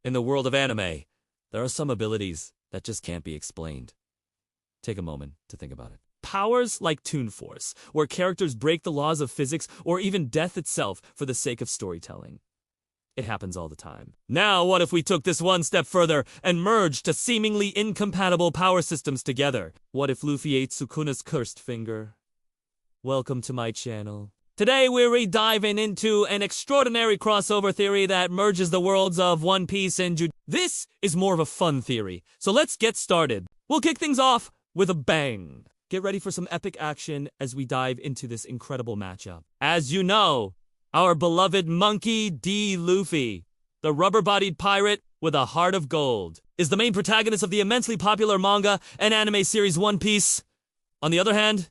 In the world of anime, there are some abilities that just can't be explained. Take a moment to think about it. Powers like Toon Force, where characters break the laws of physics or even death itself for the sake of storytelling. It happens all the time. Now, what if we took this one step further and merged two seemingly incompatible power systems together? What if Luffy ate Sukuna's cursed finger? Welcome to my channel. Today we're diving into an extraordinary crossover theory that merges the worlds of One Piece and Jujutsu. This is more of a fun theory, so let's get started. We'll kick things off with a bang. Get ready for some epic action as we dive into this incredible matchup. As you know, our beloved Monkey D. Luffy, the rubber-bodied pirate with a heart of gold, is the main protagonist of the immensely popular manga and anime series One Piece. On the other hand,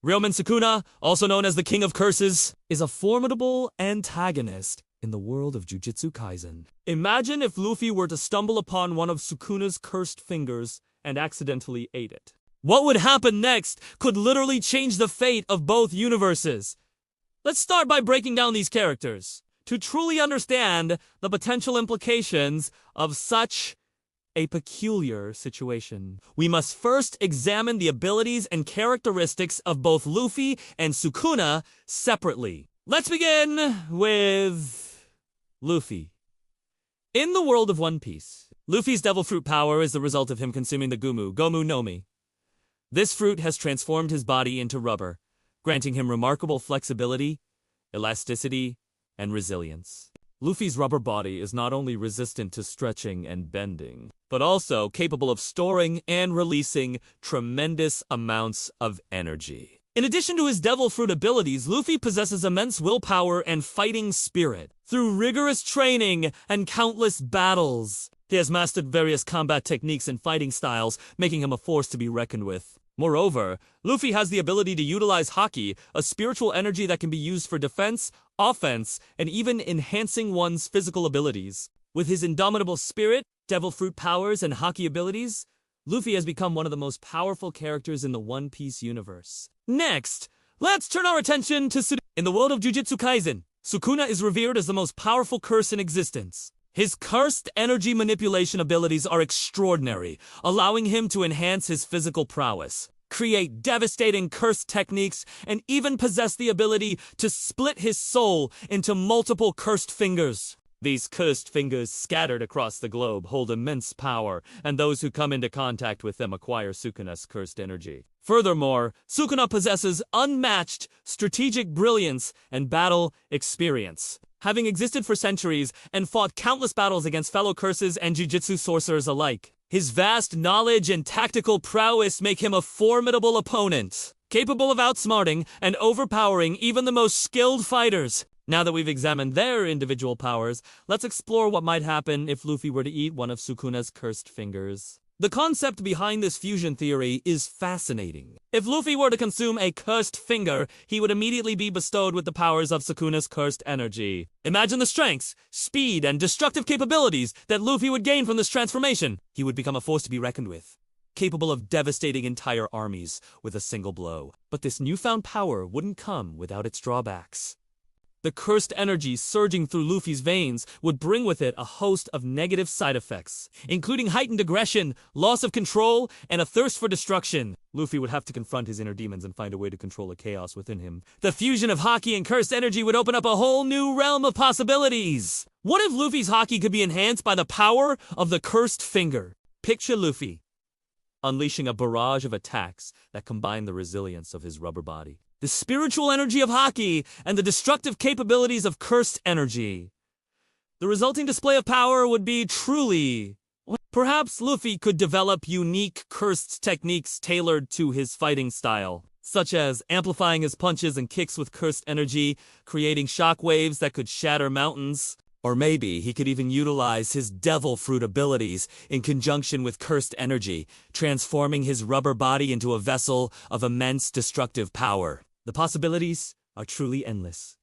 Ryomen Sukuna, also known as the King of Curses, is a formidable antagonist in the world of Jujutsu Kaisen. Imagine if Luffy were to stumble upon one of Sukuna's cursed fingers and accidentally ate it. What would happen next could literally change the fate of both universes. Let's start by breaking down these characters. To truly understand the potential implications of such a peculiar situation, we must first examine the abilities and characteristics of both Luffy and Sukuna separately. Let's begin with Luffy. In the world of One Piece, Luffy's devil fruit power is the result of him consuming the Gomu no Mi. This fruit has transformed his body into rubber, granting him remarkable flexibility, elasticity, and resilience. Luffy's rubber body is not only resistant to stretching and bending, but also capable of storing and releasing tremendous amounts of energy. In addition to his devil fruit abilities, Luffy possesses immense willpower and fighting spirit. Through rigorous training and countless battles, he has mastered various combat techniques and fighting styles, making him a force to be reckoned with. Moreover, Luffy has the ability to utilize Haki, a spiritual energy that can be used for defense, offense, and even enhancing one's physical abilities. With his indomitable spirit, devil fruit powers, and Haki abilities, Luffy has become one of the most powerful characters in the One Piece universe. Next, let's turn our attention to Sukuna. In the world of Jujutsu Kaisen, Sukuna is revered as the most powerful curse in existence. His cursed energy manipulation abilities are extraordinary, allowing him to enhance his physical prowess, create devastating cursed techniques, and even possess the ability to split his soul into multiple cursed fingers. These cursed fingers scattered across the globe hold immense power, and those who come into contact with them acquire Sukuna's cursed energy. Furthermore, Sukuna possesses unmatched strategic brilliance and battle experience, having existed for centuries and fought countless battles against fellow curses and jujutsu sorcerers alike. His vast knowledge and tactical prowess make him a formidable opponent, capable of outsmarting and overpowering even the most skilled fighters. Now that we've examined their individual powers, let's explore what might happen if Luffy were to eat one of Sukuna's cursed fingers. The concept behind this fusion theory is fascinating. If Luffy were to consume a cursed finger, he would immediately be bestowed with the powers of Sukuna's cursed energy. Imagine the strengths, speed, and destructive capabilities that Luffy would gain from this transformation. He would become a force to be reckoned with, capable of devastating entire armies with a single blow. But this newfound power wouldn't come without its drawbacks. The cursed energy surging through Luffy's veins would bring with it a host of negative side effects, including heightened aggression, loss of control, and a thirst for destruction. Luffy would have to confront his inner demons and find a way to control the chaos within him. The fusion of Haki and cursed energy would open up a whole new realm of possibilities. What if Luffy's Haki could be enhanced by the power of the cursed finger? Picture Luffy unleashing a barrage of attacks that combine the resilience of his rubber body, the spiritual energy of Haki, and the destructive capabilities of cursed energy. The resulting display of power would be truly... Perhaps Luffy could develop unique cursed techniques tailored to his fighting style, such as amplifying his punches and kicks with cursed energy, creating shockwaves that could shatter mountains. Or maybe he could even utilize his devil fruit abilities in conjunction with cursed energy, transforming his rubber body into a vessel of immense destructive power. The possibilities are truly endless.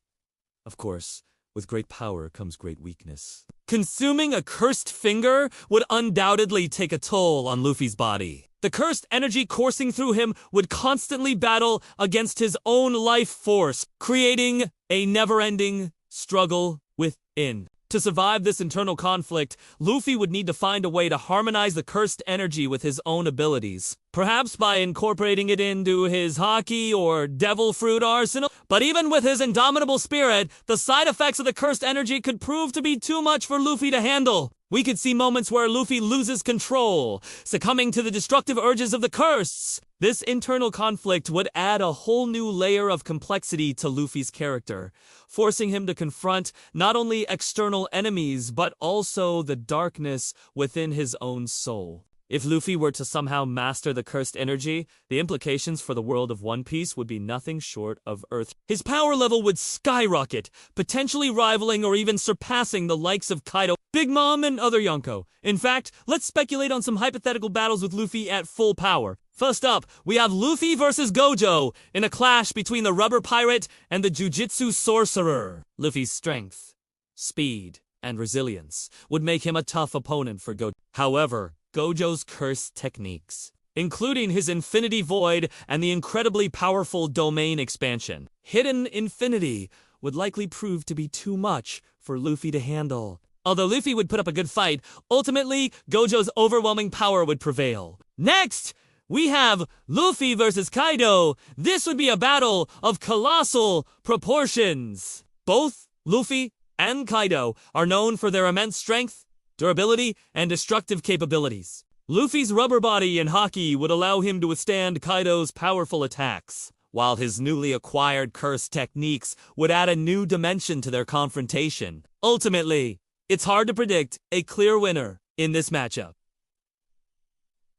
Of course, with great power comes great weakness. Consuming a cursed finger would undoubtedly take a toll on Luffy's body. The cursed energy coursing through him would constantly battle against his own life force, creating a never-ending struggle within. To survive this internal conflict, Luffy would need to find a way to harmonize the cursed energy with his own abilities. Perhaps by incorporating it into his Haki or Devil Fruit arsenal. But even with his indomitable spirit, the side effects of the cursed energy could prove to be too much for Luffy to handle. We could see moments where Luffy loses control, succumbing to the destructive urges of the curse. This internal conflict would add a whole new layer of complexity to Luffy's character, forcing him to confront not only external enemies, but also the darkness within his own soul. If Luffy were to somehow master the cursed energy, the implications for the world of One Piece would be nothing short of earth. His power level would skyrocket, potentially rivaling or even surpassing the likes of Kaido, Big Mom, and other Yonko. In fact, let's speculate on some hypothetical battles with Luffy at full power. First up, we have Luffy versus Gojo in a clash between the rubber pirate and the Jujutsu sorcerer. Luffy's strength, speed, and resilience would make him a tough opponent for Gojo. However, Gojo's cursed techniques, including his Infinity Void and the incredibly powerful domain expansion, Hidden Infinity, would likely prove to be too much for Luffy to handle. Although Luffy would put up a good fight, ultimately, Gojo's overwhelming power would prevail. Next, we have Luffy versus Kaido. This would be a battle of colossal proportions. Both Luffy and Kaido are known for their immense strength, durability, and destructive capabilities. Luffy's rubber body and Haki would allow him to withstand Kaido's powerful attacks, while his newly acquired curse techniques would add a new dimension to their confrontation. Ultimately, it's hard to predict a clear winner in this matchup,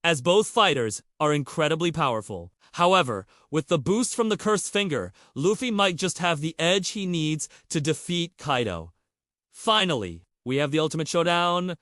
as both fighters are incredibly powerful. However, with the boost from the cursed finger, Luffy might just have the edge he needs to defeat Kaido. Finally, we have the ultimate showdown,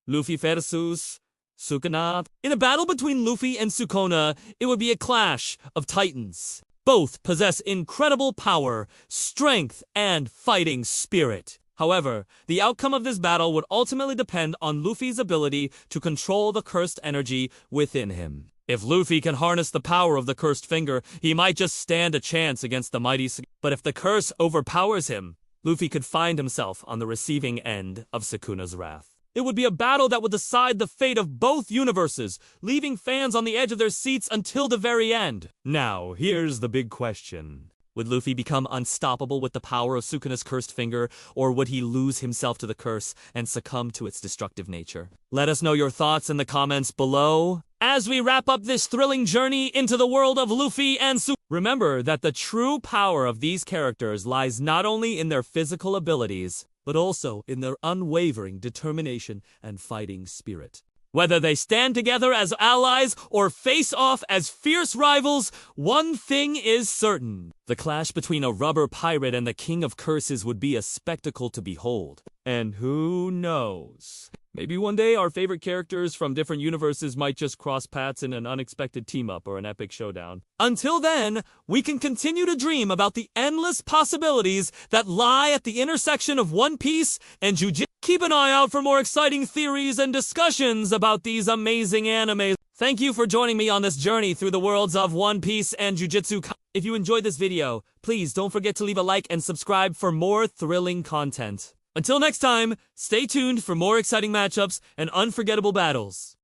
Luffy versus Sukuna. In a battle between Luffy and Sukuna, it would be a clash of titans. Both possess incredible power, strength, and fighting spirit. However, the outcome of this battle would ultimately depend on Luffy's ability to control the cursed energy within him. If Luffy can harness the power of the cursed finger, he might just stand a chance against the mighty Sukuna. But if the curse overpowers him, Luffy could find himself on the receiving end of Sukuna's wrath. It would be a battle that would decide the fate of both universes, leaving fans on the edge of their seats until the very end. Now, here's the big question. Would Luffy become unstoppable with the power of Sukuna's cursed finger, or would he lose himself to the curse and succumb to its destructive nature? Let us know your thoughts in the comments below as we wrap up this thrilling journey into the world of Luffy and Sukuna. Remember that the true power of these characters lies not only in their physical abilities, but also in their unwavering determination and fighting spirit. Whether they stand together as allies or face off as fierce rivals, one thing is certain. The clash between a rubber pirate and the King of Curses would be a spectacle to behold. And who knows? Maybe one day our favorite characters from different universes might just cross paths in an unexpected team-up or an epic showdown. Until then, we can continue to dream about the endless possibilities that lie at the intersection of One Piece and Jujutsu. Keep an eye out for more exciting theories and discussions about these amazing animes. Thank you for joining me on this journey through the worlds of One Piece and Jujutsu Kaisen. If you enjoyed this video, please don't forget to leave a like and subscribe for more thrilling content. Until next time, stay tuned for more exciting matchups and unforgettable battles.